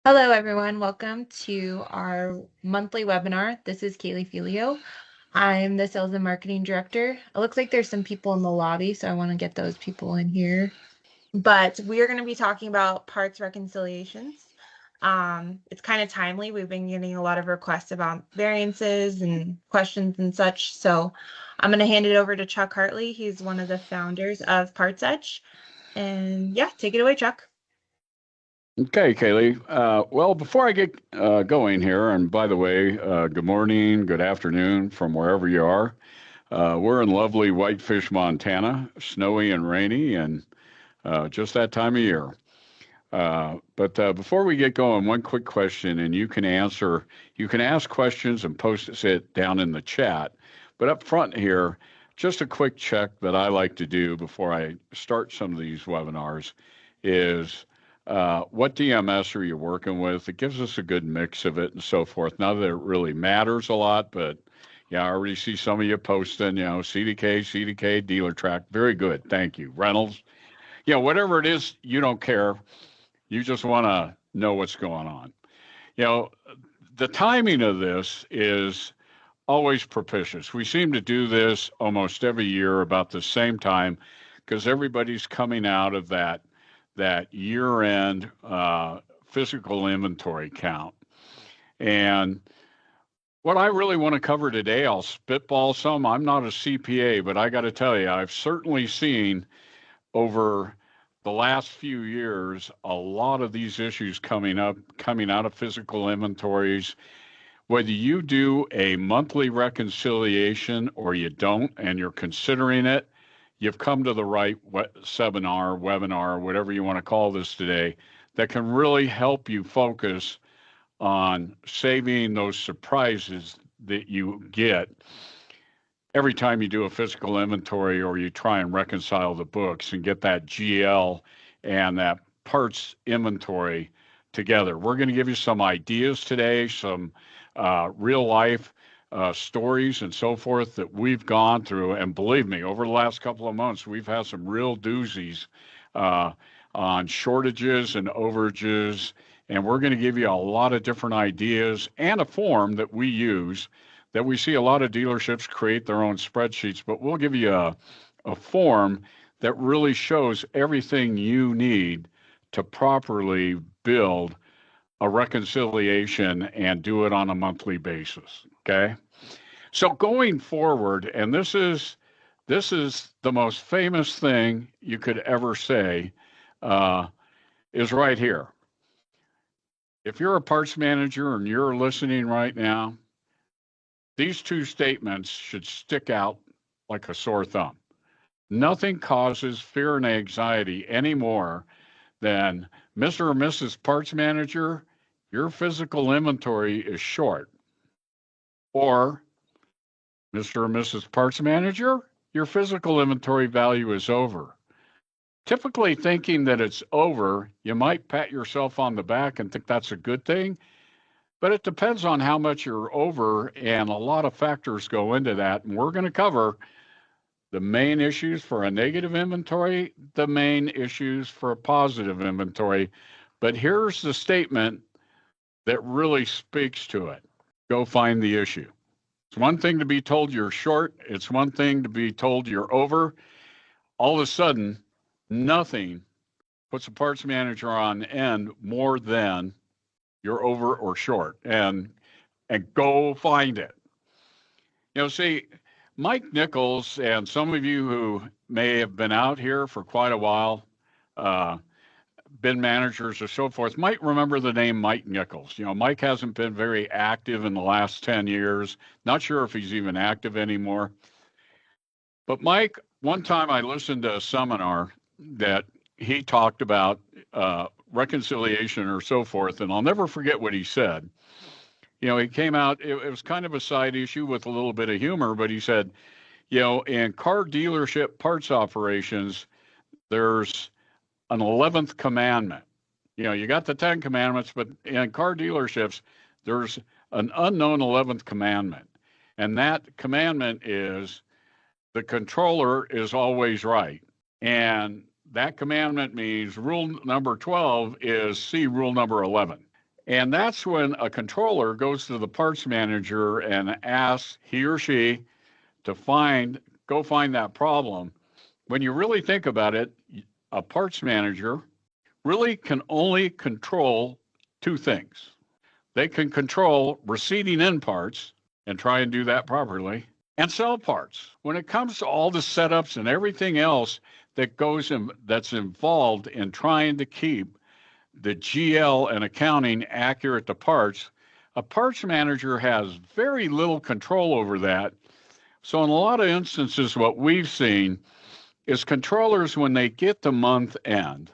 Hello, everyone. Welcome to our monthly webinar. This is Kaylee Filio. I'm the Sales and Marketing Director. It looks like there's some people in the lobby, so I want to get those people in here. But we are going to be talking about parts reconciliations. It's kind of timely. We've been getting a lot of requests about variances and questions and such. So I'm going to hand it over to Chuck Hartle. He's one of the founders of PartsEdge. And yeah, take it away, Chuck. Okay, Kaylee. Well, before I get going here, and by the way, good morning, good afternoon from wherever you are. We're in lovely Whitefish, Montana, snowy and rainy, and just that time of year. But before we get going, one quick question, and you can answer. You can ask questions and post it down in the chat. But up front here, just a quick check that I like to do before I start some of these webinars is what DMS are you working with? It gives us a good mix of it and so forth. Not that it really matters a lot, but yeah, I already see some of you posting, CDK, dealer track. Very good. Thank you. Reynolds. Whatever it is, you don't care. You just want to know what's going on. You know, the timing of this is always propitious. We seem to do this almost every year about the same time because everybody's coming out of that year-end physical inventory count. And what I really want to cover today, I'll spitball some. I'm not a CPA, but I got to tell you, I've certainly seen over the last few years a lot of these issues coming out of physical inventories. Whether you do a monthly reconciliation or you don't, and you're considering it, you've come to the right seminar, webinar, whatever you want to call this today, that can really help you focus on saving those surprises that you get every time you do a physical inventory or you try and reconcile the books and get that GL and that parts inventory together. We're going to give you some ideas today, some real life stories and so forth that we've gone through. And believe me, over the last couple of months, we've had some real doozies on shortages and overages. And we're going to give you a lot of different ideas and a form that we use that we see a lot of dealerships create their own spreadsheets, but we'll give you a form that really shows everything you need to properly build a reconciliation and do it on a monthly basis. Okay. So going forward, and this is the most famous thing you could ever say, is right here. If you're a parts manager and you're listening right now, these two statements should stick out like a sore thumb. Nothing causes fear and anxiety any more than Mr. or Mrs. Parts Manager, your physical inventory is short. Or Mr. or Mrs. Parts Manager, your physical inventory value is over. Typically thinking that it's over, you might pat yourself on the back and think that's a good thing. But it depends on how much you're over, and a lot of factors go into that. And we're going to cover the main issues for a negative inventory, the main issues for a positive inventory. But here's the statement that really speaks to it. Go find the issue. It's one thing to be told you're short. It's one thing to be told you're over. All of a sudden, nothing puts a parts manager on end more than you're over or short, and go find it. See, Mike Nichols and some of you who may have been out here for quite a while, uh, been managers or so forth, might remember the name Mike Nichols. Mike hasn't been very active in the last 10 years. Not sure if he's even active anymore. But Mike, one time I listened to a seminar that he talked about reconciliation or so forth, and I'll never forget what he said. He came out, it was kind of a side issue with a little bit of humor, but he said, in car dealership parts operations, there's an 11th commandment. You got the 10 commandments, but in car dealerships, there's an unknown 11th commandment. And that commandment is the controller is always right. And that commandment means rule number 12 is see rule number 11. And that's when a controller goes to the parts manager and asks he or she to go find that problem. When you really think about it, a parts manager really can only control two things. They can control receiving in parts and try and do that properly and sell parts. When it comes to all the setups and everything else that's involved in trying to keep the GL and accounting accurate to parts, a parts manager has very little control over that. So in a lot of instances, what we've seen is controllers, when they get to month end,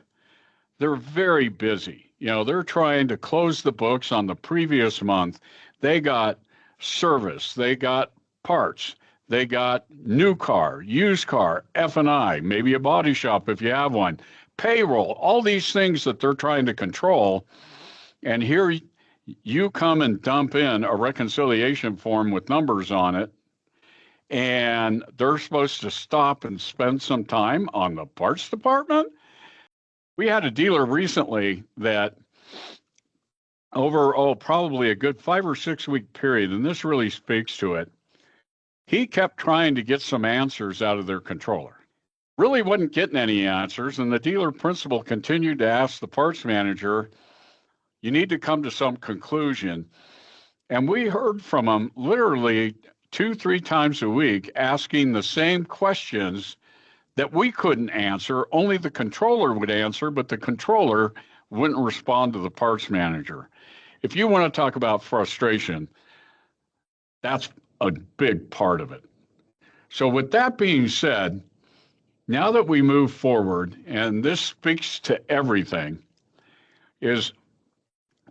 they're very busy. They're trying to close the books on the previous month. They got service, they got parts, they got new car, used car, F&I, maybe a body shop if you have one, payroll, all these things that they're trying to control. And here you come and dump in a reconciliation form with numbers on it, and they're supposed to stop and spend some time on the parts department. We had a dealer recently that over, probably a good 5 or 6 week period, and this really speaks to it, he kept trying to get some answers out of their controller. Really wasn't getting any answers, and the dealer principal continued to ask the parts manager, you need to come to some conclusion. And we heard from him literally 2, 3 times a week asking the same questions that we couldn't answer. Only the controller would answer, but the controller wouldn't respond to the parts manager. If you want to talk about frustration, that's a big part of it. So with that being said, now that we move forward, and this speaks to everything, is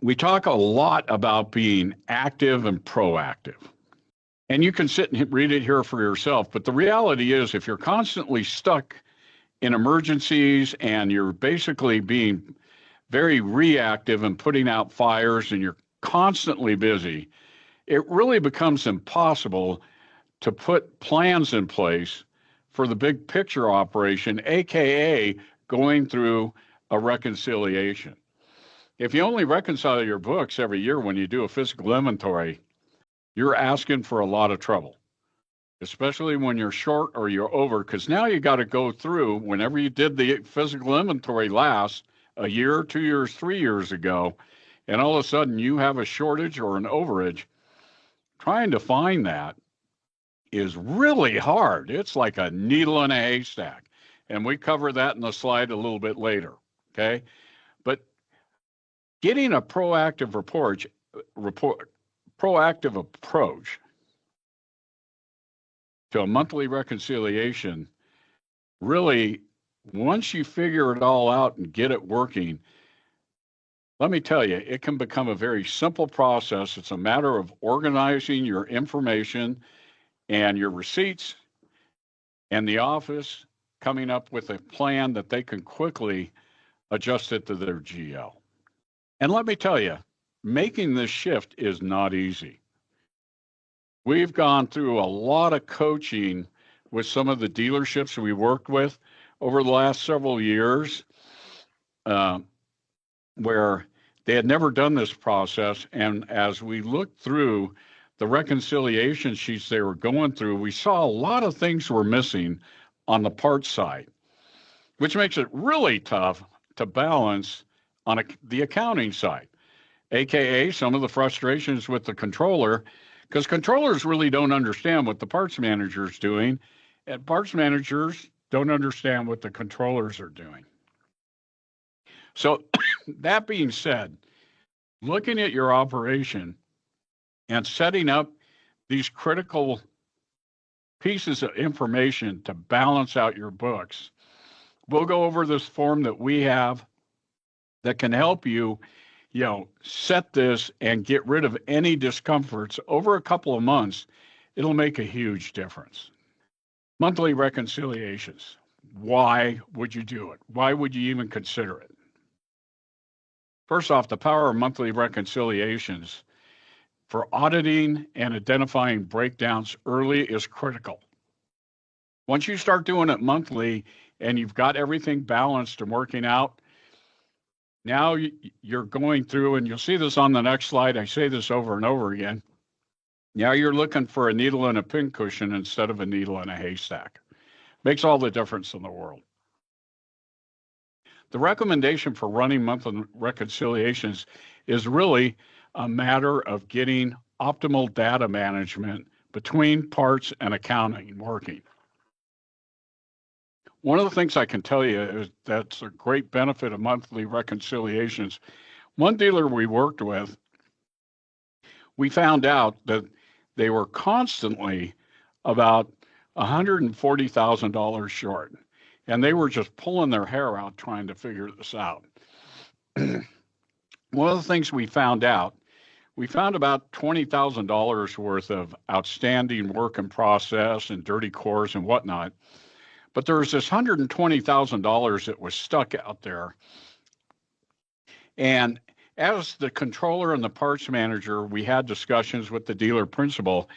we talk a lot about being active and proactive. And you can sit and read it here for yourself. But the reality is, if you're constantly stuck in emergencies and you're basically being very reactive and putting out fires and you're constantly busy, it really becomes impossible to put plans in place for the big picture operation, AKA going through a reconciliation. If you only reconcile your books every year when you do a physical inventory, you're asking for a lot of trouble, especially when you're short or you're over, because now you got to go through whenever you did the physical inventory last, a year, 2 years, 3 years ago, and all of a sudden you have a shortage or an overage. Trying to find that is really hard. It's like a needle in a haystack. And we cover that in the slide a little bit later. Okay. But getting a proactive proactive approach to a monthly reconciliation, really, once you figure it all out and get it working, let me tell you, it can become a very simple process. It's a matter of organizing your information and your receipts, and the office coming up with a plan that they can quickly adjust it to their GL. And let me tell you, making this shift is not easy. We've gone through a lot of coaching with some of the dealerships we worked with over the last several years, where they had never done this process. And as we looked through the reconciliation sheets they were going through, we saw a lot of things were missing on the parts side, which makes it really tough to balance on the accounting side, AKA some of the frustrations with the controller, because controllers really don't understand what the parts manager is doing, and parts managers don't understand what the controllers are doing. So that being said, looking at your operation and setting up these critical pieces of information to balance out your books, we'll go over this form that we have that can help you, set this and get rid of any discomforts over a couple of months. It'll make a huge difference. Monthly reconciliations. Why would you do it? Why would you even consider it? First off, the power of monthly reconciliations for auditing and identifying breakdowns early is critical. Once you start doing it monthly and you've got everything balanced and working out, Now you're going through, and you'll see this on the next slide. I say this over and over again. Now you're looking for a needle in a pincushion instead of a needle in a haystack. Makes all the difference in the world. The recommendation for running monthly reconciliations is really a matter of getting optimal data management between parts and accounting working. One of the things I can tell you is that's a great benefit of monthly reconciliations. One dealer we worked with, we found out that they were constantly about $140,000 short, and they were just pulling their hair out trying to figure this out. One of the things we found out, we found about $20,000 worth of outstanding work in process and dirty cores and whatnot. But there was this $120,000 that was stuck out there. And as the controller and the parts manager, we had discussions with the dealer principal.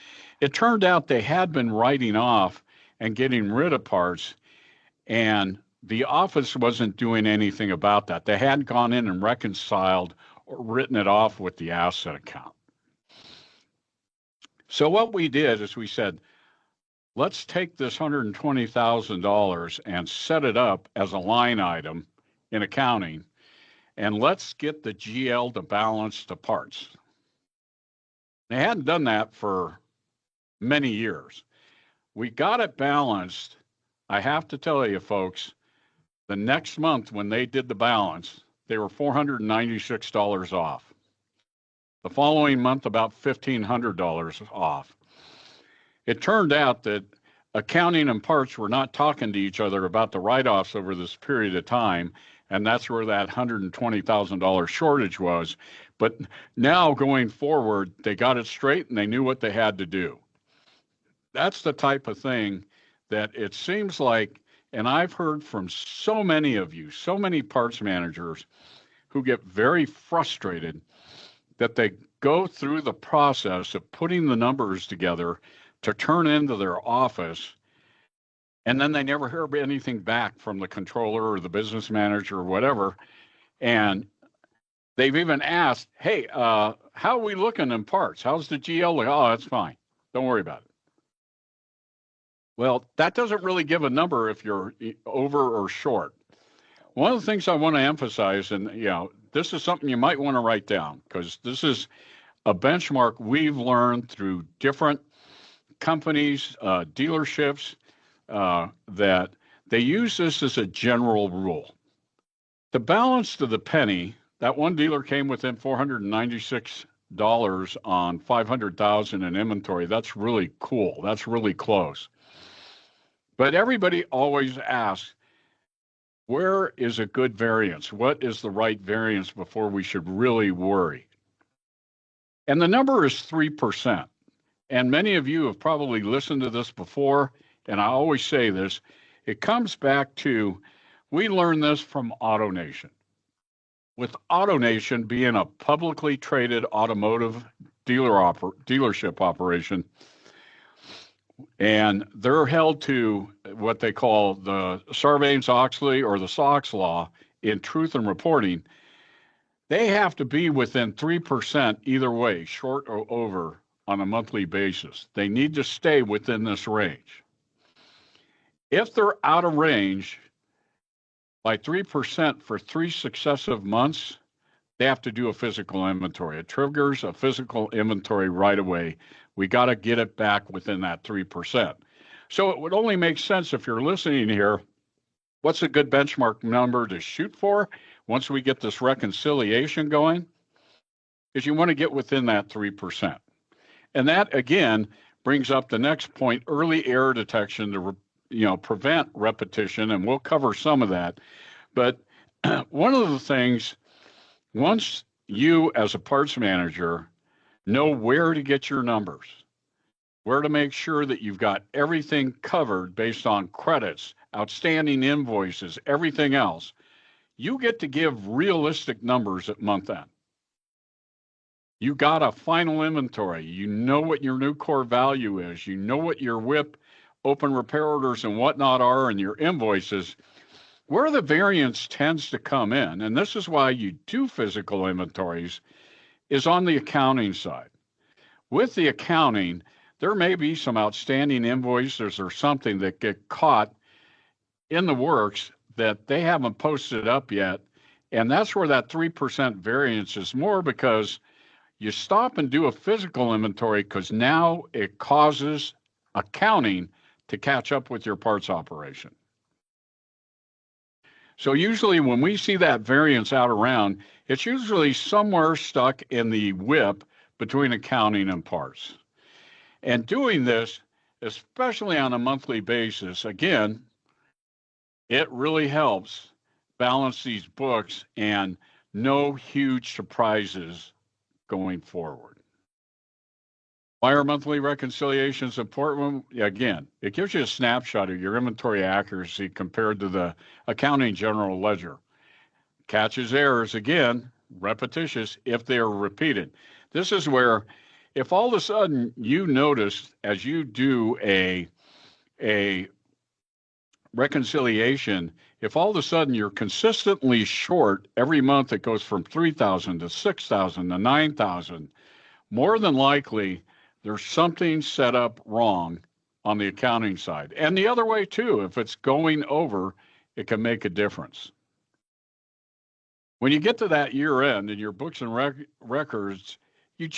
It turned out they had been writing off and getting rid of parts, and the office wasn't doing anything about that. They hadn't gone in and reconciled or written it off with the asset account. So what we did is we said, let's take this $120,000 and set it up as a line item in accounting, and let's get the GL to balance the parts. They hadn't done that for many years. We got it balanced. I have to tell you, folks, the next month when they did the balance, they were $496 off. The following month, about $1,500 off. It turned out that accounting and parts were not talking to each other about the write-offs over this period of time, and that's where that $120,000 shortage was. But now going forward, they got it straight and they knew what they had to do. That's the type of thing that it seems like, and I've heard from so many of you, so many parts managers who get very frustrated that they go through the process of putting the numbers together to turn into their office, and then they never hear anything back from the controller or the business manager or whatever. And they've even asked, hey, how are we looking in parts? How's the GL look? Oh, that's fine. Don't worry about it. Well, that doesn't really give a number if you're over or short. One of the things I want to emphasize, and this is something you might want to write down, because this is a benchmark we've learned through different companies, dealerships, that they use this as a general rule. The balance to the penny, that one dealer came within $496 on $500,000 in inventory. That's really cool. That's really close. But everybody always asks, where is a good variance? What is the right variance before we should really worry? And the number is 3%. And many of you have probably listened to this before, and I always say this. It comes back to, we learned this from AutoNation. With AutoNation being a publicly traded automotive dealership operation, and they're held to what they call the Sarbanes-Oxley or the SOX law in truth and reporting. They have to be within 3% either way, short or over, on a monthly basis. They need to stay within this range. If they're out of range by 3% for 3 successive months, they have to do a physical inventory. It triggers a physical inventory right away. We got to get it back within that 3%. So it would only make sense, if you're listening here, what's a good benchmark number to shoot for once we get this reconciliation going? Is you want to get within that 3%. And that, again, brings up the next point, early error detection to prevent repetition, and we'll cover some of that. But one of the things, once you as a parts manager know where to get your numbers, where to make sure that you've got everything covered based on credits, outstanding invoices, everything else, you get to give realistic numbers at month end. You got a final inventory. You know what your new core value is. You know what your WIP, open repair orders, and whatnot are, and your invoices. Where the variance tends to come in, and this is why you do physical inventories, is on the accounting side. With the accounting, there may be some outstanding invoices or something that get caught in the works that they haven't posted up yet. And that's where that 3% variance is more, because you stop and do a physical inventory because now it causes accounting to catch up with your parts operation. So usually when we see that variance out around, it's usually somewhere stuck in the WIP between accounting and parts. And doing this, especially on a monthly basis, again, it really helps balance these books and no huge surprises going forward. Why are monthly reconciliations important? Again, it gives you a snapshot of your inventory accuracy compared to the accounting general ledger. Catches errors, again, repetitious if they are repeated. This is where, if all of a sudden you notice as you do a reconciliation, if all of a sudden you're consistently short every month, it goes from 3,000 to 6,000 to 9,000, more than likely there's something set up wrong on the accounting side. And the other way too, if it's going over, it can make a difference. When you get to that year end in your books and records, it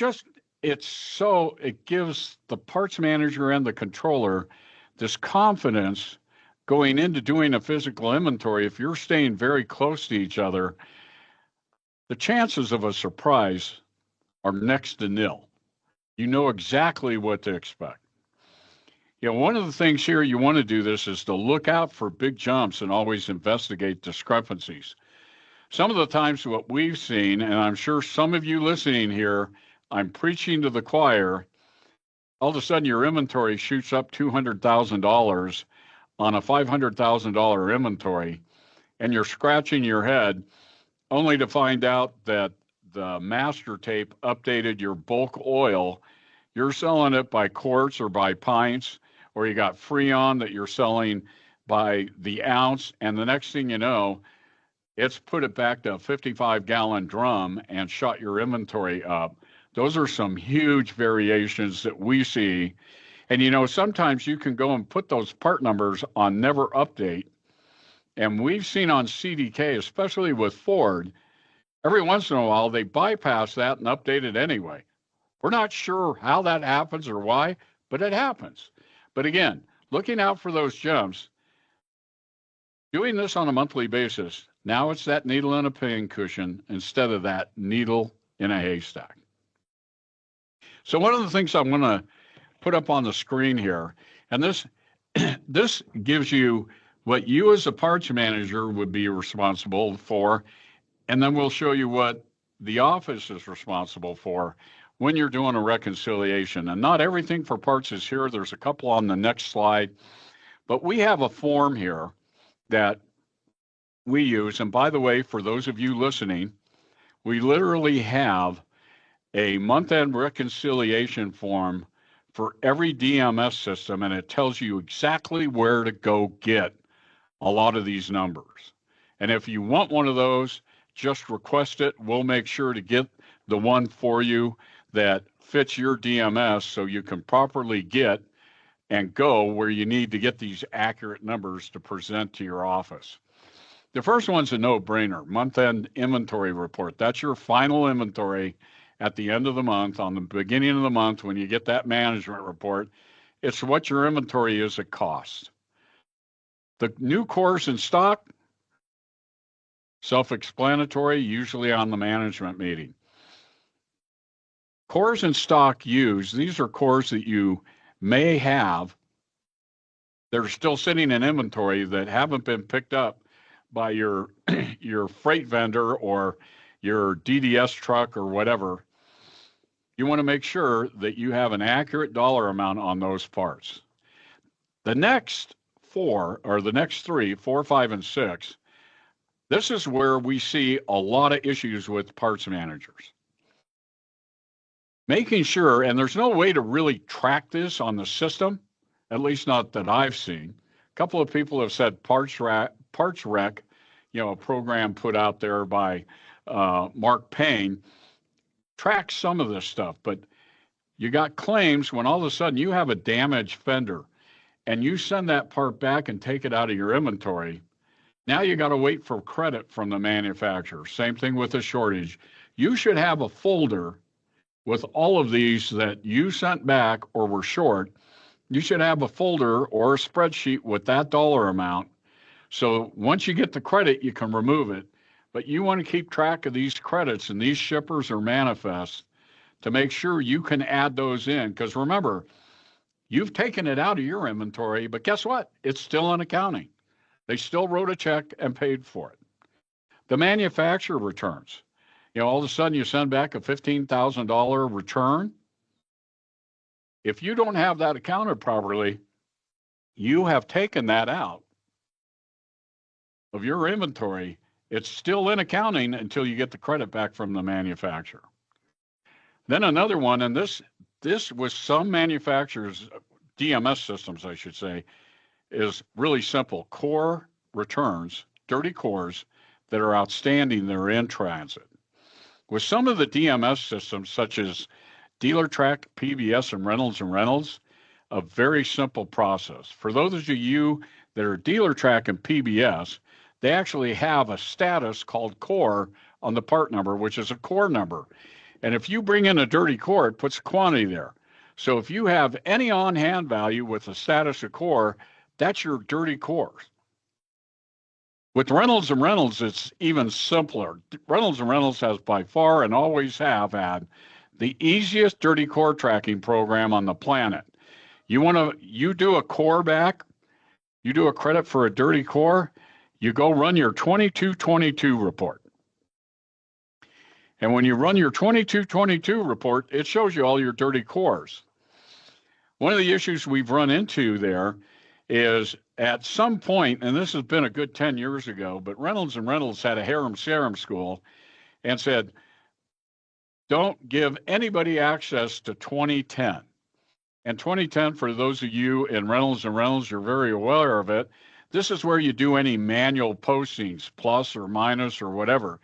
gives the parts manager and the controller this confidence going into doing a physical inventory. If you're staying very close to each other, the chances of a surprise are next to nil. You know exactly what to expect. One of the things here you want to do this is to look out for big jumps and always investigate discrepancies. Some of the times what we've seen, and I'm sure some of you listening here, I'm preaching to the choir, all of a sudden your inventory shoots up $200,000 on a $500,000 inventory, and you're scratching your head only to find out that the master tape updated your bulk oil. You're selling it by quarts or by pints, or you got Freon that you're selling by the ounce, and the next thing you know, it's put it back to a 55-gallon drum and shot your inventory up. Those are some huge variations that we see. And sometimes you can go and put those part numbers on never update. And we've seen on CDK, especially with Ford, every once in a while they bypass that and update it anyway. We're not sure how that happens or why, but it happens. But again, looking out for those jumps, doing this on a monthly basis, now it's that needle in a pincushion instead of that needle in a haystack. So one of the things I'm going to put up on the screen here, and this gives you what you as a parts manager would be responsible for, and then we'll show you what the office is responsible for when you're doing a reconciliation. And not everything for parts is here. There's a couple on the next slide, but we have a form here that we use. And by the way, for those of you listening, we literally have a month-end reconciliation form for every DMS system, and it tells you exactly where to go get a lot of these numbers. And if you want one of those, just request it. We'll make sure to get the one for you that fits your DMS so you can properly get and go where you need to get these accurate numbers to present to your office. The first one's a no-brainer, month-end inventory report. That's your final inventory at the end of the month. On the beginning of the month, when you get that management report, it's what your inventory is at cost. The new cores in stock, self-explanatory, usually on the management meeting. Cores in stock used, these are cores that you may have. They're still sitting in inventory that haven't been picked up by your freight vendor or your DDS truck or whatever. You want to make sure that you have an accurate dollar amount on those parts. The next four, or the next three, 4, 5, and 6, this is where we see a lot of issues with parts managers. Making sure, and there's no way to really track this on the system, at least not that I've seen. A couple of people have said Parts Rec, a program put out there by Mark Payne, tracks some of this stuff. But you got claims when all of a sudden you have a damaged fender and you send that part back and take it out of your inventory. Now you got to wait for credit from the manufacturer. Same thing with a shortage. You should have a folder with all of these that you sent back or were short. You should have a folder or a spreadsheet with that dollar amount. So once you get the credit, you can remove it. But you want to keep track of these credits and these shippers or manifests to make sure you can add those in. Because remember, you've taken it out of your inventory, but guess what? It's still in accounting. They still wrote a check and paid for it. The manufacturer returns. All of a sudden you send back a $15,000 return. If you don't have that accounted properly, you have taken that out of your inventory. It's still in accounting until you get the credit back from the manufacturer. Then another one, and this with some manufacturers, DMS systems, I should say, is really simple. Core returns, dirty cores that are outstanding, that are in transit. With some of the DMS systems, such as DealerTrack, PBS, and Reynolds, a very simple process. For those of you that are DealerTrack and PBS, they actually have a status called core on the part number, which is a core number. And if you bring in a dirty core, it puts a quantity there. So if you have any on-hand value with a status of core, that's your dirty core. With Reynolds, it's even simpler. Reynolds has by far and always have had the easiest dirty core tracking program on the planet. You do a core back, you do a credit for a dirty core, you go run your 2222 report. And when you run your 2222 report, it shows you all your dirty cores. One of the issues we've run into there is at some point, and this has been a good 10 years ago, but Reynolds had a harem serum school and said, don't give anybody access to 2010. And 2010, for those of you in Reynolds, you're very aware of it. This is where you do any manual postings, plus or minus or whatever.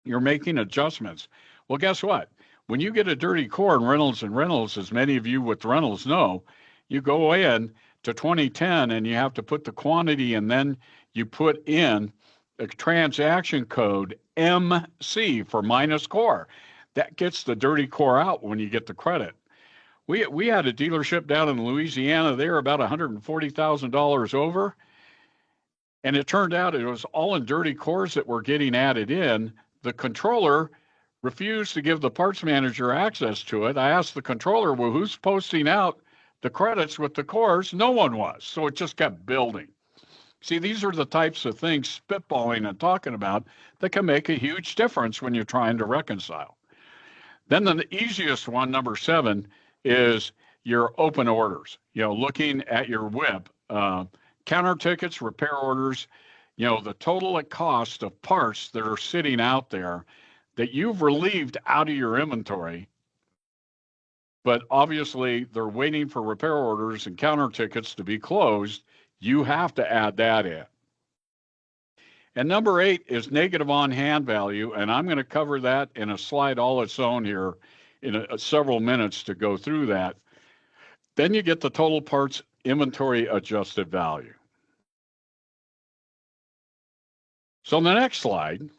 You're making adjustments. Well, guess what? When you get a dirty core in Reynolds, as many of you with Reynolds know, you go in to 2010 and you have to put the quantity, and then you put in a transaction code MC for minus core. That gets the dirty core out when you get the credit. We had a dealership down in Louisiana. They were about $140,000 over. And it turned out it was all in dirty cores that were getting added in. The controller refused to give the parts manager access to it. I asked the controller, well, who's posting out the credits with the cores? No one was. So it just kept building. See, these are the types of things spitballing and talking about that can make a huge difference when you're trying to reconcile. Then the easiest one, number 7, is your open orders. Looking at your WIP, counter tickets, repair orders, the total cost of parts that are sitting out there that you've relieved out of your inventory, but obviously they're waiting for repair orders and counter tickets to be closed. You have to add that in. And number 8 is negative on-hand value, and I'm going to cover that in a slide all its own here in several minutes to go through that. Then you get the total parts inventory adjusted value. So on the next slide,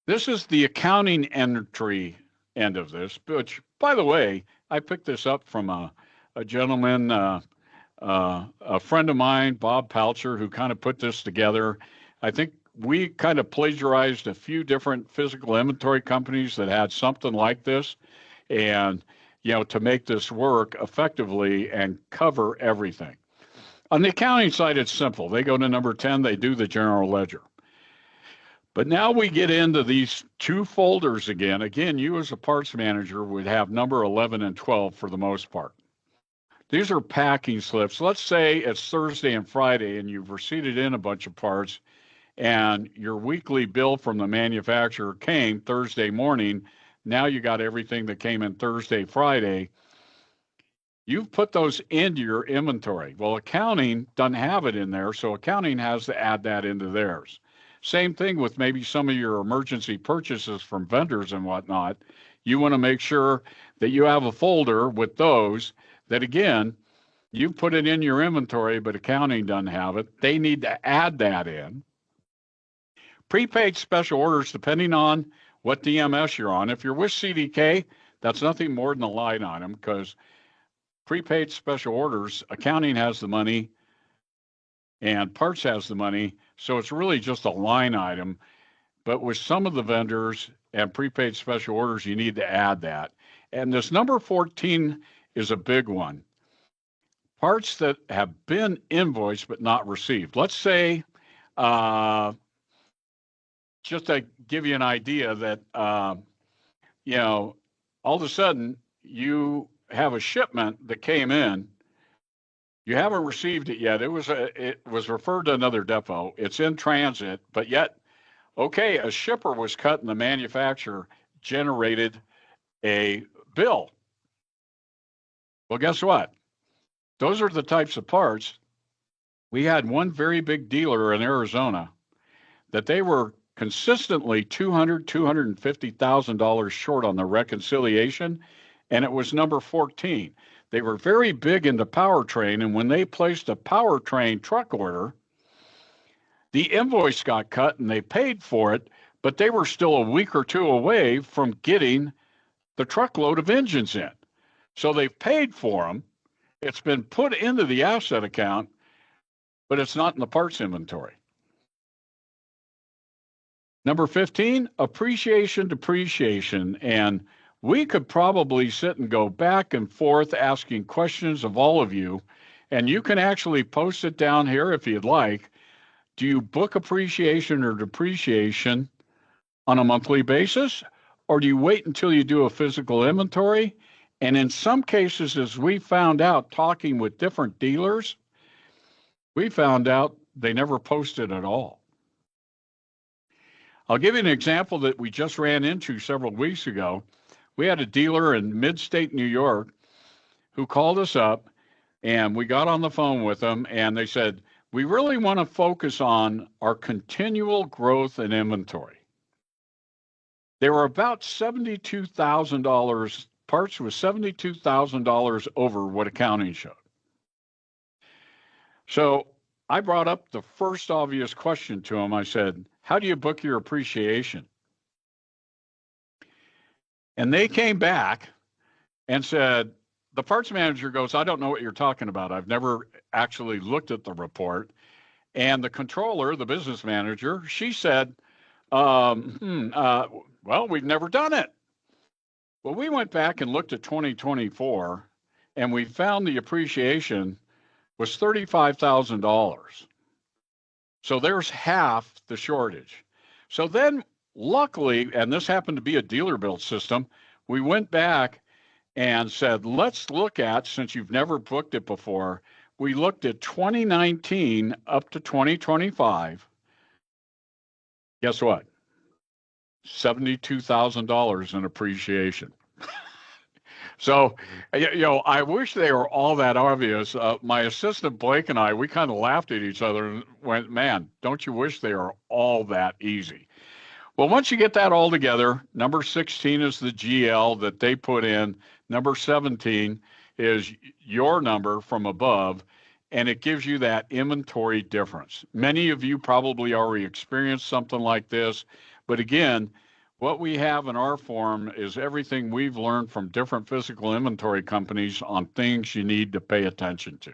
this is the accounting entry end of this, which, by the way, I picked this up from a gentleman, a friend of mine, Bob Palcher, who kind of put this together. I think we kind of plagiarized a few different physical inventory companies that had something like this, and to make this work effectively and cover everything. On the accounting side, it's simple. They go to number 10, they do the general ledger. But now we get into these 2 folders again. Again, you as a parts manager would have number 11 and 12 for the most part. These are packing slips. Let's say it's Thursday and Friday and you've receipted in a bunch of parts and your weekly bill from the manufacturer came Thursday morning. Now you got everything that came in Thursday, Friday. You've put those into your inventory. Well, accounting doesn't have it in there, so accounting has to add that into theirs. Same thing with maybe some of your emergency purchases from vendors and whatnot. You want to make sure that you have a folder with those that, again, you put it in your inventory, but accounting doesn't have it. They need to add that in. Prepaid special orders, depending on what DMS you're on. If you're with CDK, that's nothing more than a line item because prepaid special orders, accounting has the money and parts has the money. So it's really just a line item. But with some of the vendors and prepaid special orders, you need to add that. And this number 14 is a big one. Parts that have been invoiced but not received. Let's say, just to give you an idea that, all of a sudden you have a shipment that came in. You haven't received it yet. It was referred to another depot. It's in transit, but yet, okay, a shipper was cut and the manufacturer generated a bill. Well, guess what? Those are the types of parts. We had one very big dealer in Arizona that they were consistently $250,000 short on the reconciliation, and it was number 14. They were very big into powertrain, and when they placed a powertrain truck order, the invoice got cut and they paid for it, but they were still a week or two away from getting the truckload of engines in. So they've paid for them. It's been put into the asset account, but it's not in the parts inventory. Number 15, appreciation, depreciation. And we could probably sit and go back and forth asking questions of all of you. And you can actually post it down here if you'd like. Do you book appreciation or depreciation on a monthly basis? Or do you wait until you do a physical inventory? And in some cases, as we found out talking with different dealers, we found out they never posted at all. I'll give you an example that we just ran into several weeks ago. We had a dealer in mid-state New York who called us up, and we got on the phone with them, and they said, we really want to focus on our continual growth in inventory. They were about $72,000. Parts was $72,000 over what accounting showed. So I brought up the first obvious question to them. I said, how do you book your appreciation? And they came back and said, the parts manager goes, I don't know what you're talking about. I've never actually looked at the report. And the controller, the business manager, she said, well, we've never done it. Well, we went back and looked at 2024, and we found the appreciation was $35,000. So there's half the shortage. So then, luckily, and this happened to be a dealer-built system, we went back and said, let's look at, since you've never booked it before, we looked at 2019 up to 2025. Guess what? $72,000 in appreciation. So, I wish they were all that obvious. My assistant Blake and I, we kind of laughed at each other and went, man, don't you wish they were all that easy? Well, once you get that all together, number 16 is the GL that they put in. Number 17 is your number from above, and it gives you that inventory difference. Many of you probably already experienced something like this, but again, what we have in our form is everything we've learned from different physical inventory companies on things you need to pay attention to.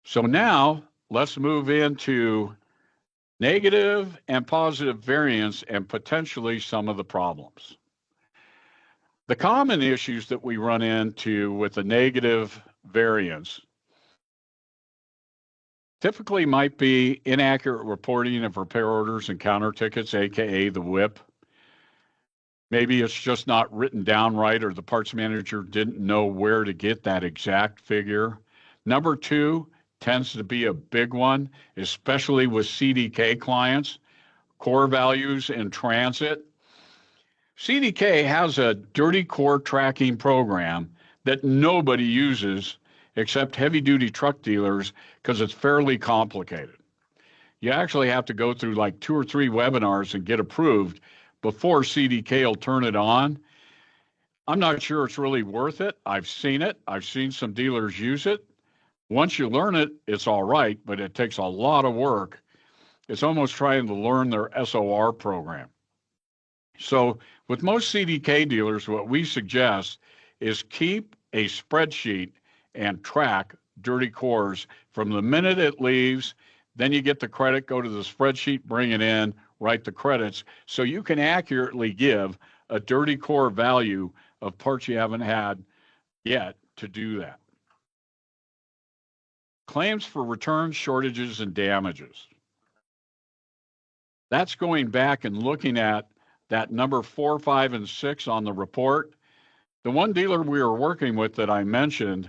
So now let's move into negative and positive variance and potentially some of the problems. The common issues that we run into with a negative variance typically might be inaccurate reporting of repair orders and counter tickets, aka the WIP. Maybe it's just not written down right, or the parts manager didn't know where to get that exact figure. Number two tends to be a big one, especially with CDK clients, core values in transit. CDK has a dirty core tracking program that nobody uses except heavy duty truck dealers because it's fairly complicated. You actually have to go through like 2 or 3 webinars and get approved before CDK will turn it on. I'm not sure it's really worth it. I've seen it. I've seen some dealers use it. Once you learn it, it's all right, but it takes a lot of work. It's almost trying to learn their SOR program. So with most CDK dealers, what we suggest is keep a spreadsheet and track dirty cores from the minute it leaves. Then you get the credit, go to the spreadsheet, bring it in, write the credits, so you can accurately give a dirty core value of parts you haven't had yet to do that. Claims for returns, shortages, and damages. That's going back and looking at that number 4, 5, and 6 on the report. The one dealer we were working with that I mentioned,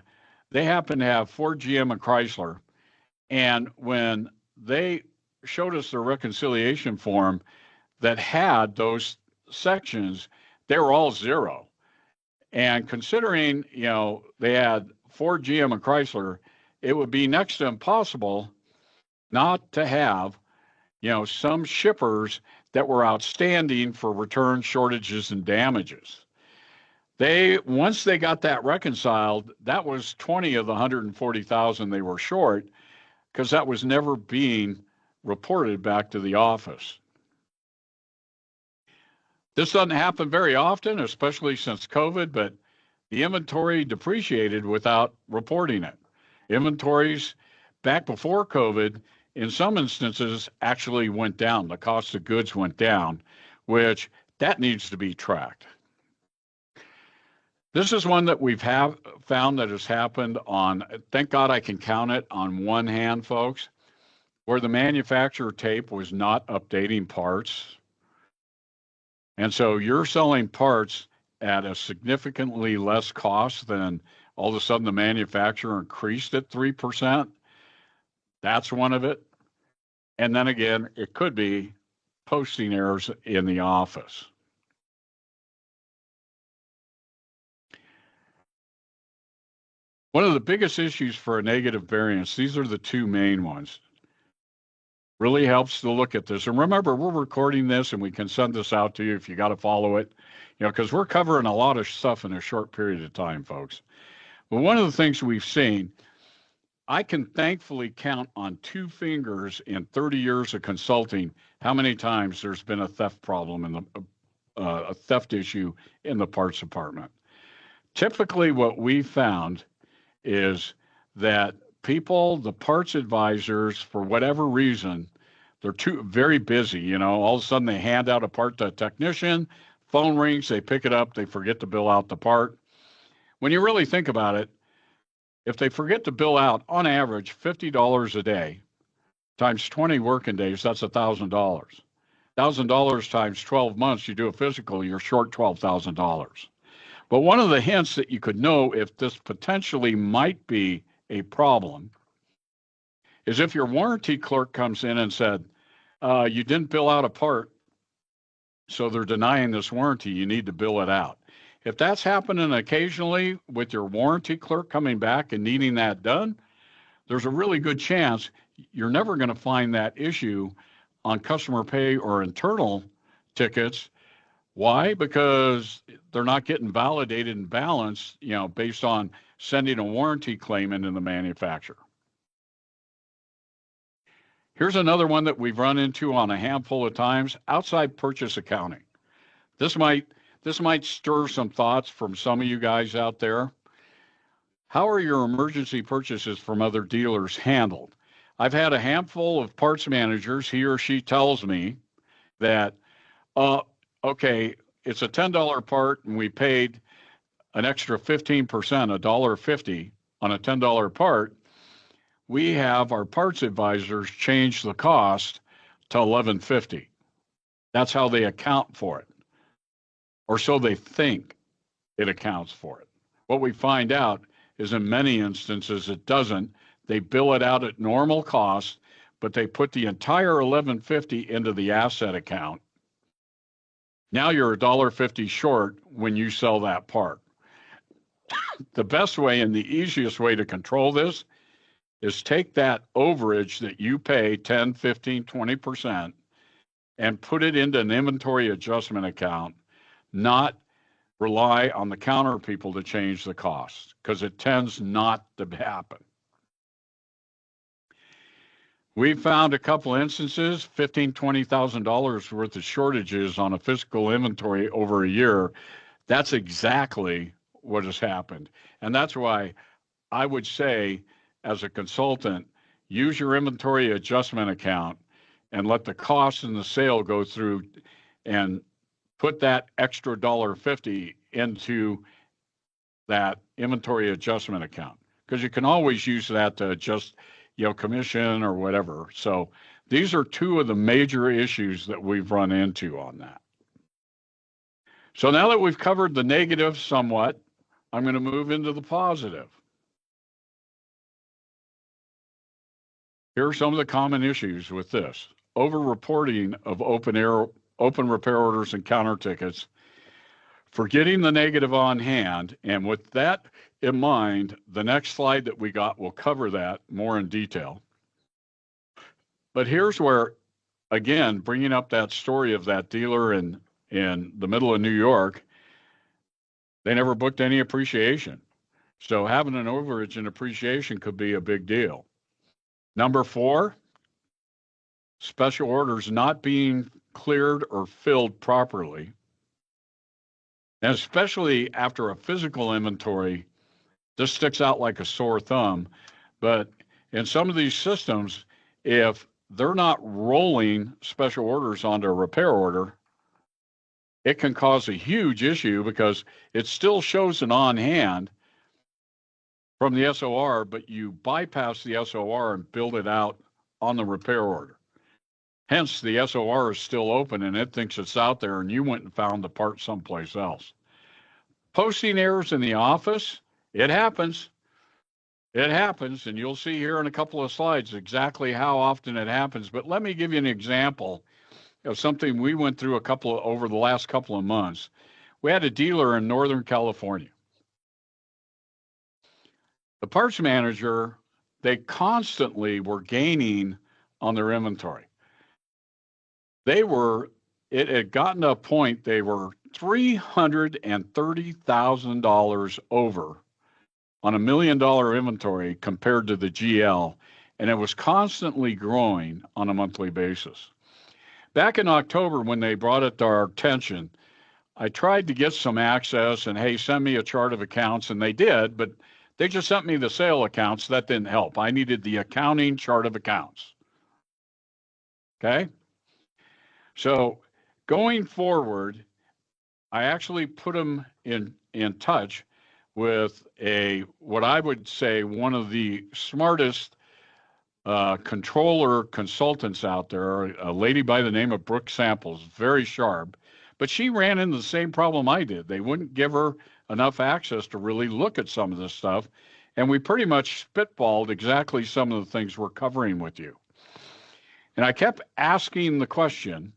they happen to have Ford, GM, and Chrysler. And when they showed us their reconciliation form that had those sections, they were all 0. And considering, they had Ford, GM, and Chrysler, it would be next to impossible not to have, some shippers that were outstanding for return shortages and damages. Once they got that reconciled, that was 20 of the 140,000 they were short because that was never being reported back to the office. This doesn't happen very often, especially since COVID, but the inventory depreciated without reporting it. Inventories back before COVID, in some instances, actually went down. The cost of goods went down, which that needs to be tracked. This is one that we've found that has happened on, thank God I can count it on one hand, folks, where the manufacturer tape was not updating parts. And so you're selling parts at a significantly less cost than all of a sudden the manufacturer increased it 3%. That's one of it. And then again, it could be posting errors in the office. One of the biggest issues for a negative variance, these are the 2 main ones. Really helps to look at this. And remember, we're recording this and we can send this out to you if you got to follow it, because we're covering a lot of stuff in a short period of time, folks. But one of the things we've seen, I can thankfully count on 2 fingers in 30 years of consulting how many times there's been a theft problem in a theft issue in the parts department. Typically, what we found is that people, the parts advisors, for whatever reason, they're very busy. All of a sudden they hand out a part to a technician, phone rings, they pick it up, they forget to bill out the part. When you really think about it, if they forget to bill out, on average, $50 a day times 20 working days, that's $1,000. $1,000 times 12 months, you do a physical, you're short $12,000. But one of the hints that you could know if this potentially might be a problem is if your warranty clerk comes in and said, you didn't bill out a part, so they're denying this warranty, you need to bill it out. If that's happening occasionally with your warranty clerk coming back and needing that done, there's a really good chance you're never going to find that issue on customer pay or internal tickets. Why? Because they're not getting validated and balanced, based on sending a warranty claim into the manufacturer. Here's another one that we've run into on a handful of times: outside purchase accounting. This might stir some thoughts from some of you guys out there. How are your emergency purchases from other dealers handled? I've had a handful of parts managers, he or she tells me that, okay, it's a $10 part and we paid an extra 15%, $1.50 on a $10 part. We have our parts advisors change the cost to $11.50. That's how they account for it, or so they think it accounts for it. What we find out is in many instances it doesn't. They bill it out at normal cost, but they put the entire $11.50 into the asset account. Now you're $1.50 short when you sell that part. The best way and the easiest way to control this is take that overage that you pay 10, 15, 20% and put it into an inventory adjustment account, not rely on the counter people to change the cost, because it tends not to happen. We found a couple instances, $15,000, $20,000 worth of shortages on a physical inventory over a year. That's exactly what has happened. And that's why I would say, as a consultant, use your inventory adjustment account and let the cost and the sale go through and put that extra $1.50 into that inventory adjustment account, because you can always use that to adjust, commission or whatever. So these are two of the major issues that we've run into on that. So now that we've covered the negative somewhat, I'm going to move into the positive. Here are some of the common issues with this. Over-reporting of open repair orders and counter tickets, forgetting the negative on hand, and with that in mind, the next slide that we got will cover that more in detail. But here's where, again, bringing up that story of that dealer in the middle of New York, they never booked any appreciation. So having an overage in appreciation could be a big deal. Number 4, special orders not being cleared or filled properly. And especially after a physical inventory, this sticks out like a sore thumb. But in some of these systems, if they're not rolling special orders onto a repair order, it can cause a huge issue because it still shows an on hand from the SOR, but you bypass the SOR and build it out on the repair order. Hence, the SOR is still open and it thinks it's out there, and you went and found the part someplace else. Posting errors in the office, it happens. It happens, and you'll see here in a couple of slides exactly how often it happens. But let me give you an example of something we went through over the last couple of months. We had a dealer in Northern California. The parts manager, they constantly were gaining on their inventory. It had gotten to a point they were $330,000 over on $1 million inventory compared to the GL, and it was constantly growing on a monthly basis. Back in October, when they brought it to our attention, I tried to get some access and, hey, send me a chart of accounts, and they did, but they just sent me the sale accounts. That didn't help. I needed the accounting chart of accounts. Okay? So going forward, I actually put them in touch with what I would say one of the smartest controller consultants out there, a lady by the name of Brooke Samples, very sharp, but she ran into the same problem I did. They wouldn't give her enough access to really look at some of this stuff, and we pretty much spitballed exactly some of the things we're covering with you. And I kept asking the question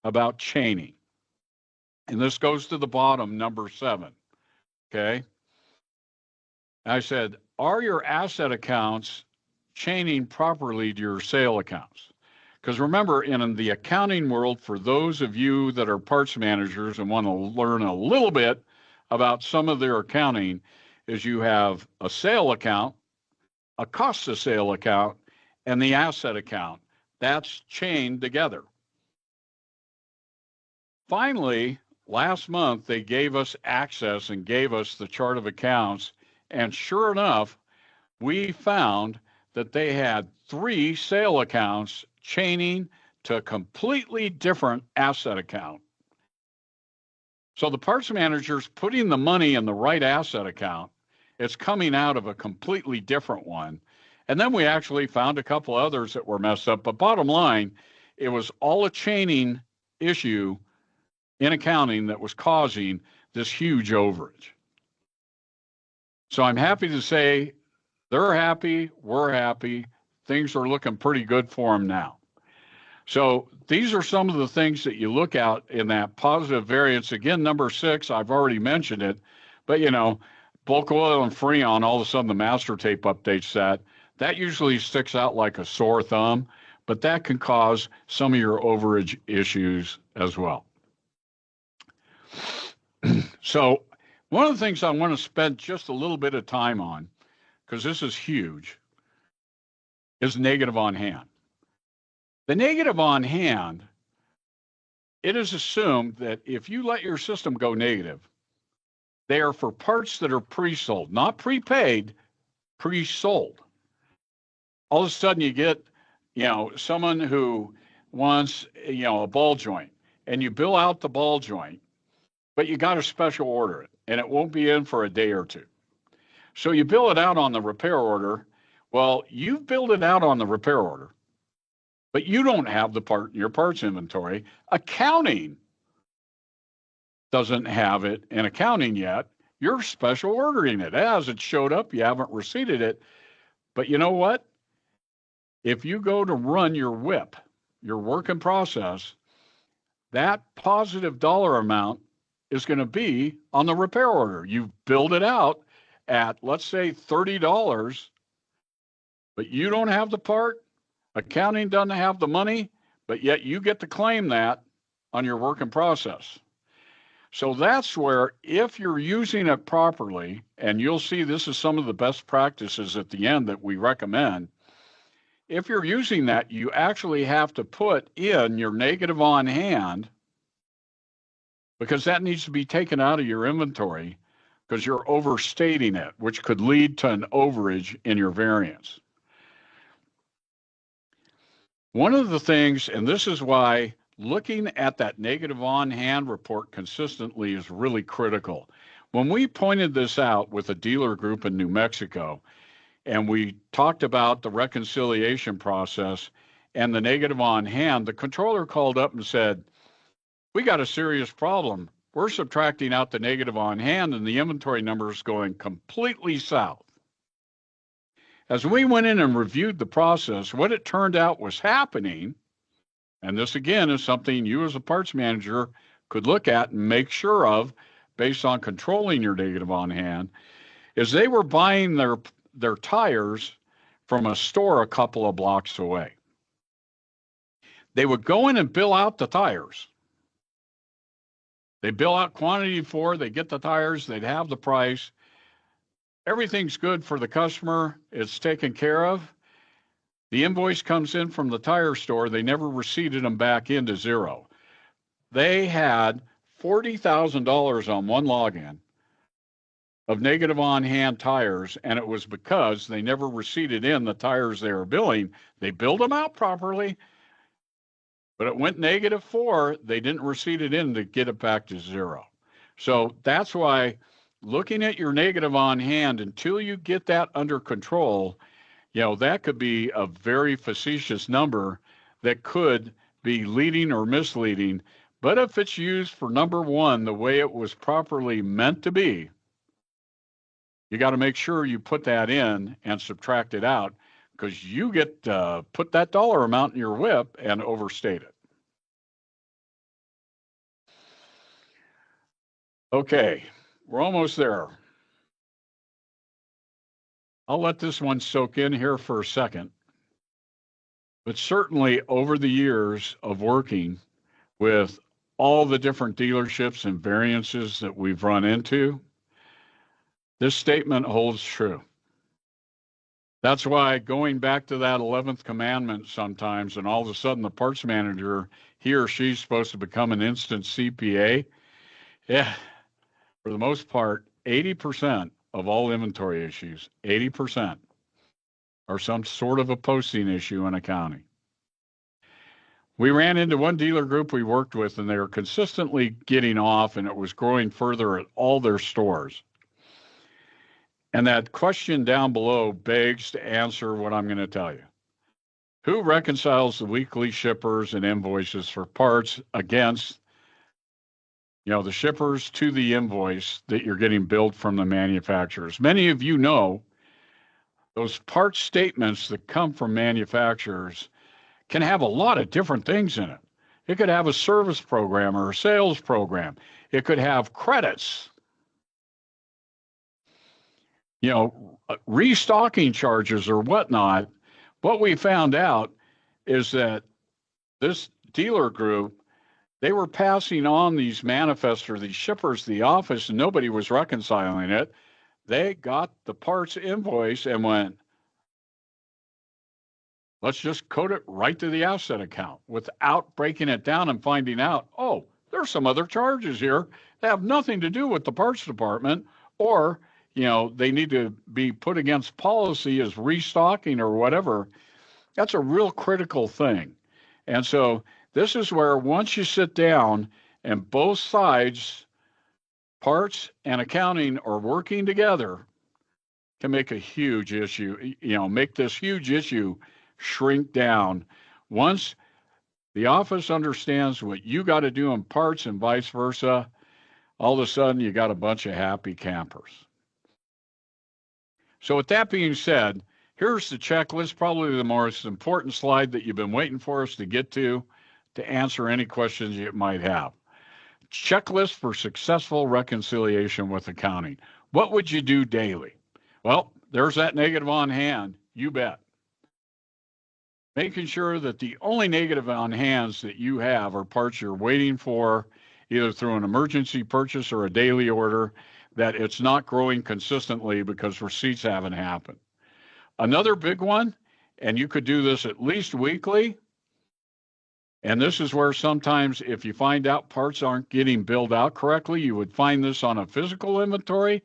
about chaining, and this goes to the bottom, number 7, okay? I said, are your asset accounts chaining properly to your sale accounts? Because remember, in the accounting world, for those of you that are parts managers and want to learn a little bit about some of their accounting, is you have a sale account, a cost of sale account, and the asset account. That's chained together. Finally, last month, they gave us access and gave us the chart of accounts. And sure enough, we found that they had 3 sale accounts chaining to a completely different asset account. So the parts manager's putting the money in the right asset account. It's coming out of a completely different one. And then we actually found a couple others that were messed up. But bottom line, it was all a chaining issue in accounting that was causing this huge overage. So I'm happy to say they're happy, we're happy, things are looking pretty good for them now. So these are some of the things that you look at in that positive variance. Again, number 6, I've already mentioned it, but bulk oil and Freon, all of a sudden the master tape updates that. That usually sticks out like a sore thumb, but that can cause some of your overage issues as well. So one of the things I want to spend just a little bit of time on, because this is huge, is negative on hand. The negative on hand, it is assumed that if you let your system go negative, they are for parts that are pre-sold, not prepaid, pre-sold. All of a sudden you get, someone who wants, a ball joint, and you bill out the ball joint, but you got to special order it, and it won't be in for a day or two. So you bill it out on the repair order. Well, you've billed it out on the repair order, but you don't have the part in your parts inventory. Accounting doesn't have it in accounting yet. You're special ordering it. As it showed up, you haven't receipted it. But you know what? If you go to run your WIP, your work in process, that positive dollar amount is going to be on the repair order. You've billed it out at, let's say, $30, but you don't have the part. Accounting doesn't have the money, but yet you get to claim that on your work in process. So that's where, if you're using it properly, and you'll see this is some of the best practices at the end that we recommend, if you're using that, you actually have to put in your negative on hand, because that needs to be taken out of your inventory because you're overstating it, which could lead to an overage in your variance. One of the things, and this is why looking at that negative on hand report consistently is really critical. When we pointed this out with a dealer group in New Mexico, and we talked about the reconciliation process and the negative on hand, the controller called up and said, "We got a serious problem. We're subtracting out the negative on hand and the inventory number is going completely south." As we went in and reviewed the process, what it turned out was happening, and this again is something you as a parts manager could look at and make sure of based on controlling your negative on hand, is they were buying their tires from a store a couple of blocks away. They would go in and bill out the tires. They bill out quantity for, they get the tires, they'd have the price. Everything's good for the customer. It's taken care of. The invoice comes in from the tire store. They never receipted them back into zero. They had $40,000 on one login of negative on-hand tires, and it was because they never receipted in the tires they were billing. They billed them out properly, but it went -4. They didn't receipt it in to get it back to zero. So that's why looking at your negative on hand until you get that under control, that could be a very facetious number that could be leading or misleading. But if it's used for number one, the way it was properly meant to be, you got to make sure you put that in and subtract it out, because you get put that dollar amount in your WIP and overstate it. Okay, we're almost there. I'll let this one soak in here for a second. But certainly over the years of working with all the different dealerships and variances that we've run into, this statement holds true. That's why going back to that 11th commandment sometimes, and all of a sudden the parts manager, he or she's supposed to become an instant CPA. Yeah, for the most part, 80% of all inventory issues, 80% are some sort of a posting issue in accounting. We ran into one dealer group we worked with, and they were consistently getting off, and it was growing further at all their stores. And that question down below begs to answer what I'm going to tell you. Who reconciles the weekly shippers and invoices for parts against, the shippers to the invoice that you're getting billed from the manufacturers? Many of you know those part statements that come from manufacturers can have a lot of different things in it. It could have a service program or a sales program. It could have credits, restocking charges or whatnot. What we found out is that this dealer group, they were passing on these manifests or these shippers to the office, and nobody was reconciling it. They got the parts invoice and went, let's just code it right to the asset account without breaking it down and finding out, oh, there's some other charges here that have nothing to do with the parts department, or, they need to be put against policy as restocking or whatever. That's a real critical thing. And so this is where once you sit down and both sides, parts and accounting, are working together, can make a huge issue, make this huge issue shrink down. Once the office understands what you got to do in parts and vice versa, all of a sudden you got a bunch of happy campers. So with that being said, here's the checklist, probably the most important slide that you've been waiting for us to get to answer any questions you might have. Checklist for successful reconciliation with accounting. What would you do daily? Well, there's that negative on hand, you bet. Making sure that the only negative on hands that you have are parts you're waiting for, either through an emergency purchase or a daily order, that it's not growing consistently because receipts haven't happened. Another big one, and you could do this at least weekly, and this is where sometimes if you find out parts aren't getting billed out correctly, you would find this on a physical inventory.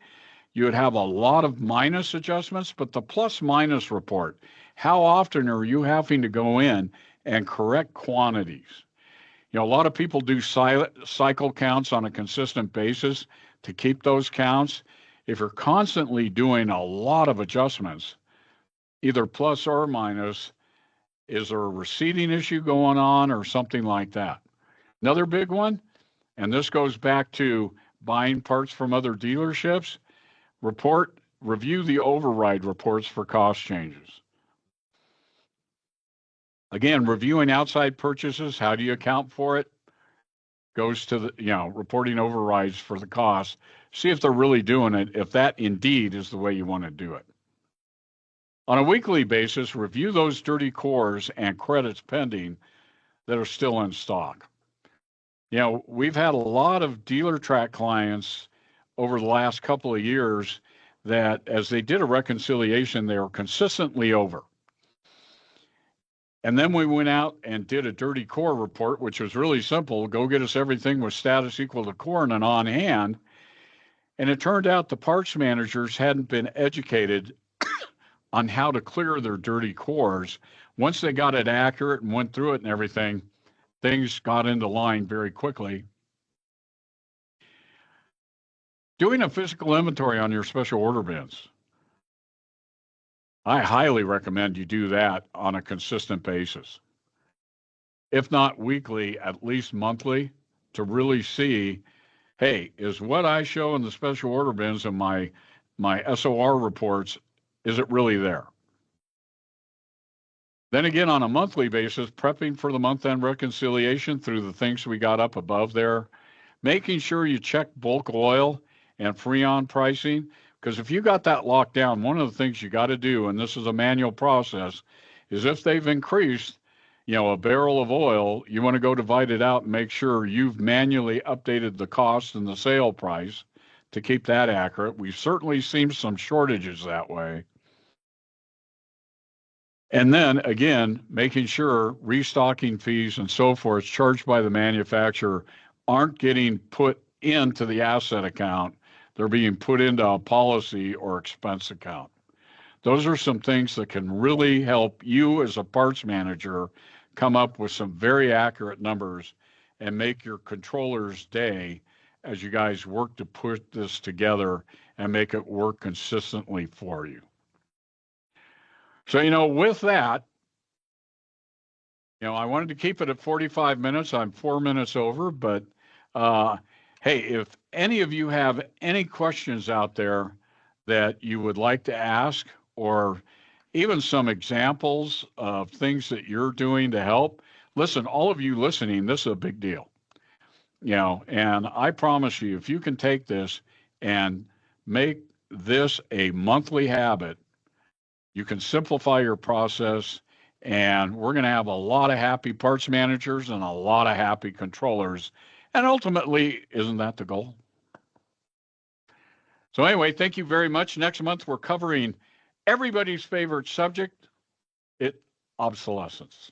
You would have a lot of minus adjustments, but the plus minus report, how often are you having to go in and correct quantities? A lot of people do cycle counts on a consistent basis to keep those counts. If you're constantly doing a lot of adjustments, either plus or minus, is there a receipting issue going on or something like that? Another big one, and this goes back to buying parts from other dealerships, review the override reports for cost changes. Again, reviewing outside purchases, how do you account for it? Goes to the, reporting overrides for the cost. See if they're really doing it, if that indeed is the way you want to do it. On a weekly basis, review those dirty cores and credits pending that are still in stock. We've had a lot of dealer track clients over the last couple of years that as they did a reconciliation, they were consistently over. And then we went out and did a dirty core report, which was really simple. Go get us everything with status equal to core and an on hand. And it turned out the parts managers hadn't been educated on how to clear their dirty cores. Once they got it accurate and went through it and everything, things got into line very quickly. Doing a physical inventory on your special order bins. I highly recommend you do that on a consistent basis. If not weekly, at least monthly, to really see, hey, is what I show in the special order bins and my SOR reports, is it really there? Then again, on a monthly basis, prepping for the month-end reconciliation through the things we got up above there, making sure you check bulk oil and Freon pricing, because if you got that locked down, one of the things you got to do, and this is a manual process, is if they've increased, a barrel of oil, you want to go divide it out and make sure you've manually updated the cost and the sale price to keep that accurate. We've certainly seen some shortages that way. And then again, making sure restocking fees and so forth charged by the manufacturer aren't getting put into the asset account. They're being put into a policy or expense account. Those are some things that can really help you as a parts manager come up with some very accurate numbers and make your controller's day as you guys work to put this together and make it work consistently for you. So, with that, I wanted to keep it at 45 minutes. I'm 4 minutes over, but hey, if any of you have any questions out there that you would like to ask, or even some examples of things that you're doing to help. Listen, all of you listening, this is a big deal, and I promise you, if you can take this and make this a monthly habit, you can simplify your process, and we're going to have a lot of happy parts managers and a lot of happy controllers. And ultimately, isn't that the goal? So, anyway, thank you very much. Next month, we're covering everybody's favorite subject, it obsolescence.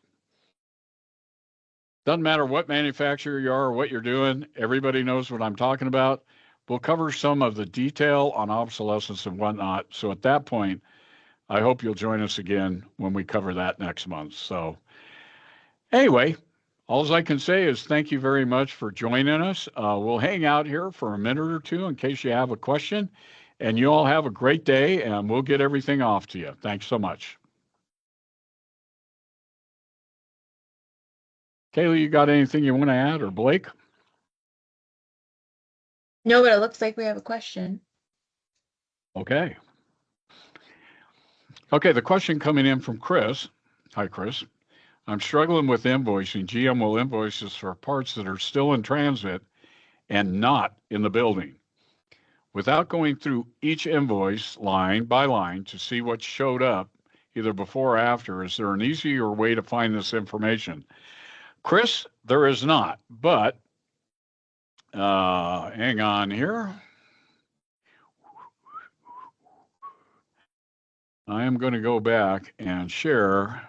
Doesn't matter what manufacturer you are or what you're doing, everybody knows what I'm talking about. We'll cover some of the detail on obsolescence and whatnot. So at that point, I hope you'll join us again when we cover that next month. So anyway, all I can say is thank you very much for joining us. We'll hang out here for a minute or two in case you have a question. And you all have a great day, and we'll get everything off to you. Thanks so much. Kaylee, you got anything you want to add, or Blake? No, but it looks like we have a question. Okay. Okay, the question coming in from Chris. Hi, Chris. I'm struggling with invoicing. GM will invoice us for parts that are still in transit and not in the building. Without going through each invoice line by line to see what showed up, either before or after, is there an easier way to find this information? Chris, there is not, but hang on here. I am going to go back and share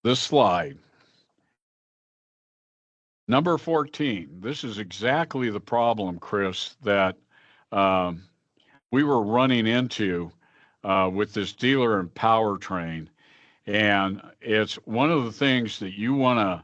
this slide. Number 14. This is exactly the problem, Chris, that we were running into with this dealer and powertrain. And it's one of the things that you want to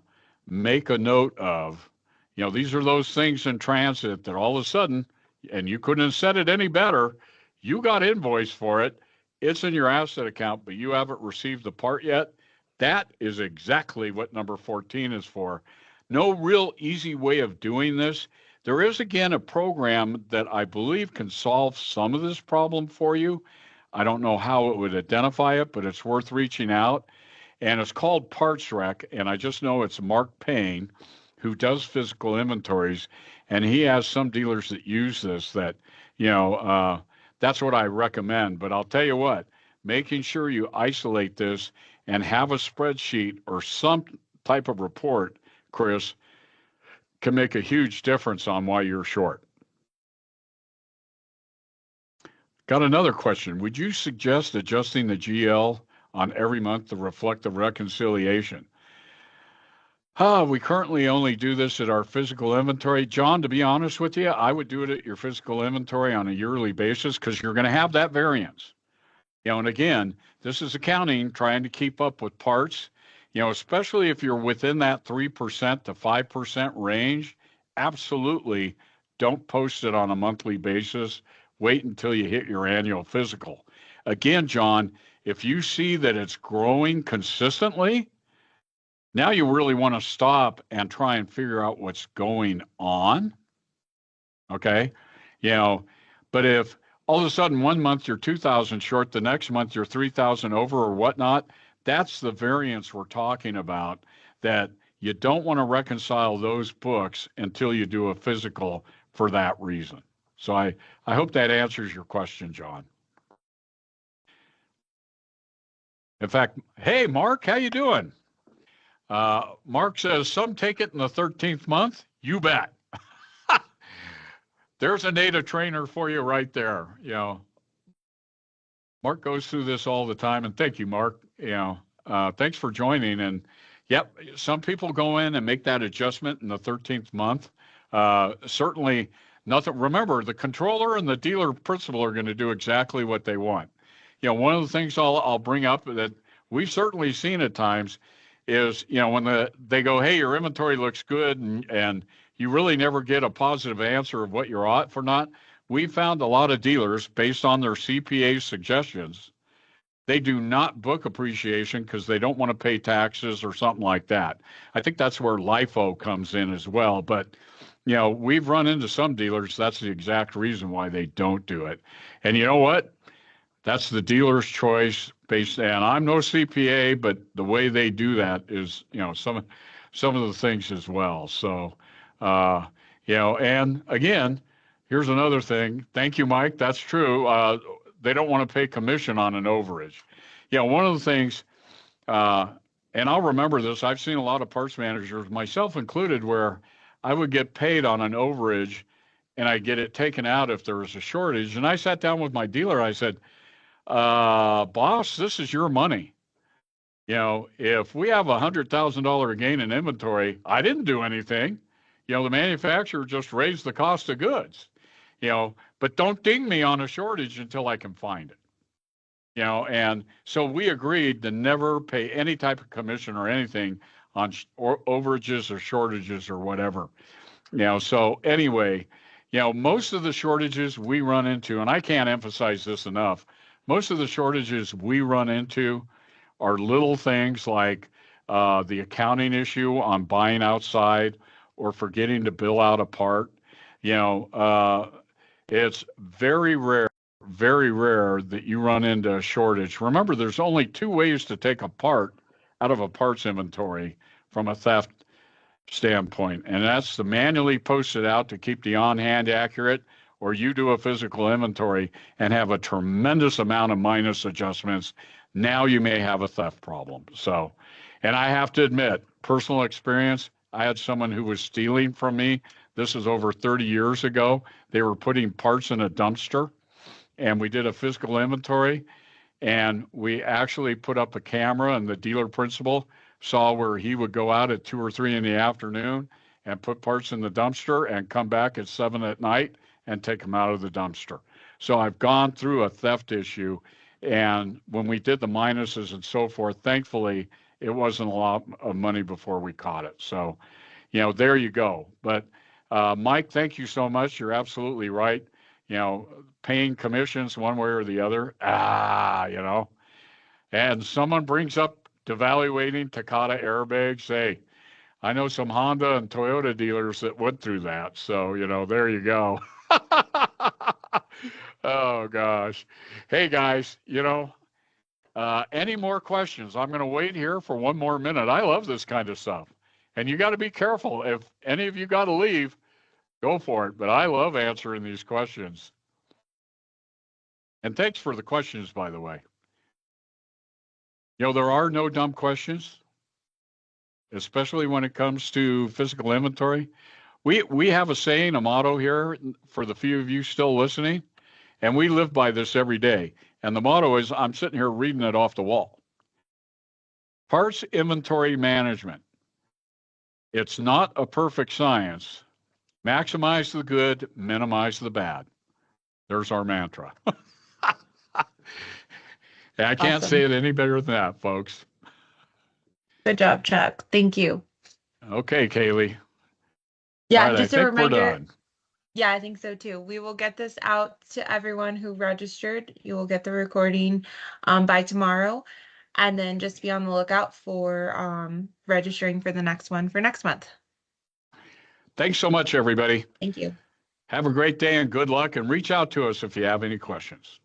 make a note of. These are those things in transit that all of a sudden, and you couldn't have said it any better, you got invoiced for it. It's in your asset account, but you haven't received the part yet. That is exactly what number 14 is for. No real easy way of doing this. There is, again, a program that I believe can solve some of this problem for you. I don't know how it would identify it, but it's worth reaching out. And it's called PartsRec, and I just know it's Mark Payne, who does physical inventories, and he has some dealers that use this that, that's what I recommend. But I'll tell you what, making sure you isolate this and have a spreadsheet or some type of report, Chris, can make a huge difference on why you're short. Got another question. Would you suggest adjusting the GL on every month to reflect the reconciliation? We currently only do this at our physical inventory. John, to be honest with you, I would do it at your physical inventory on a yearly basis because you're going to have that variance. And again, this is accounting trying to keep up with parts, especially if you're within that 3% to 5% range. Absolutely don't post it on a monthly basis. Wait until you hit your annual physical. Again, John, if you see that it's growing consistently, now you really want to stop and try and figure out what's going on. Okay. But if all of a sudden 1 month you're 2,000 short, the next month you're 3,000 over or whatnot, that's the variance we're talking about, that you don't want to reconcile those books until you do a physical for that reason. So I hope that answers your question, John. In fact, hey, Mark, how you doing? Mark says, some take it in the 13th month. You bet. There's a native trainer for you right there. Mark goes through this all the time, and thank you, Mark. Thanks for joining. And yep, some people go in and make that adjustment in the 13th month. Certainly nothing. Remember, the controller and the dealer principal are going to do exactly what they want. One of the things I'll bring up that we've certainly seen at times is, when they go, hey, your inventory looks good, and you really never get a positive answer of what you're ought for not. We found a lot of dealers, based on their CPA suggestions, they do not book appreciation because they don't want to pay taxes or something like that. I think that's where LIFO comes in as well. But, we've run into some dealers, that's the exact reason why they don't do it. And you know what? That's the dealer's choice based, and I'm no CPA, but the way they do that is, some of the things as well. So, uh, and again, here's another thing. Thank you, Mike. That's true. They don't want to pay commission on an overage. One of the things, uh, and I'll remember this. I've seen a lot of parts managers, myself included, where I would get paid on an overage, and I get it taken out if there was a shortage. And I sat down with my dealer. I said, boss, this is your money. If we have $100,000 gain in inventory, I didn't do anything. The manufacturer just raised the cost of goods. But don't ding me on a shortage until I can find it. And so we agreed to never pay any type of commission or anything on overages or shortages or whatever. So anyway, most of the shortages we run into, and I can't emphasize this enough, most of the shortages we run into are little things like the accounting issue on buying outside or forgetting to bill out a part. It's very rare that you run into a shortage. Remember, there's only two ways to take a part out of a parts inventory from a theft standpoint, and that's to manually post it out to keep the on-hand accurate, or you do a physical inventory and have a tremendous amount of minus adjustments. Now you may have a theft problem. So, and I have to admit, personal experience, I had someone who was stealing from me. This is over 30 years ago. They were putting parts in a dumpster, and we did a physical inventory, and we actually put up a camera, and the dealer principal saw where he would go out at 2 or 3 in the afternoon and put parts in the dumpster and come back at 7 at night and take them out of the dumpster. So I've gone through a theft issue, and when we did the minuses and so forth, thankfully it wasn't a lot of money before we caught it. So, there you go. But Mike, thank you so much. You're absolutely right. Paying commissions one way or the other, and someone brings up devaluating Takata airbags. Hey, I know some Honda and Toyota dealers that went through that. So, there you go. Oh, gosh. Hey, guys, any more questions? I'm going to wait here for one more minute. I love this kind of stuff. And you got to be careful. If any of you got to leave, go for it. But I love answering these questions. And thanks for the questions, by the way. There are no dumb questions, especially when it comes to physical inventory. We have a saying, a motto here for the few of you still listening, and we live by this every day. And the motto is, I'm sitting here reading it off the wall. Parts inventory management. It's not a perfect science. Maximize the good, minimize the bad. There's our mantra. I can't say it any better than that, folks. Good job, Chuck. Thank you. Okay, Kaylee. Yeah, right, just a reminder. We're done. Yeah, I think so too. We will get this out to everyone who registered. You will get the recording by tomorrow. And then just be on the lookout for registering for the next one for next month. Thanks so much, everybody. Thank you. Have a great day and good luck, and reach out to us if you have any questions.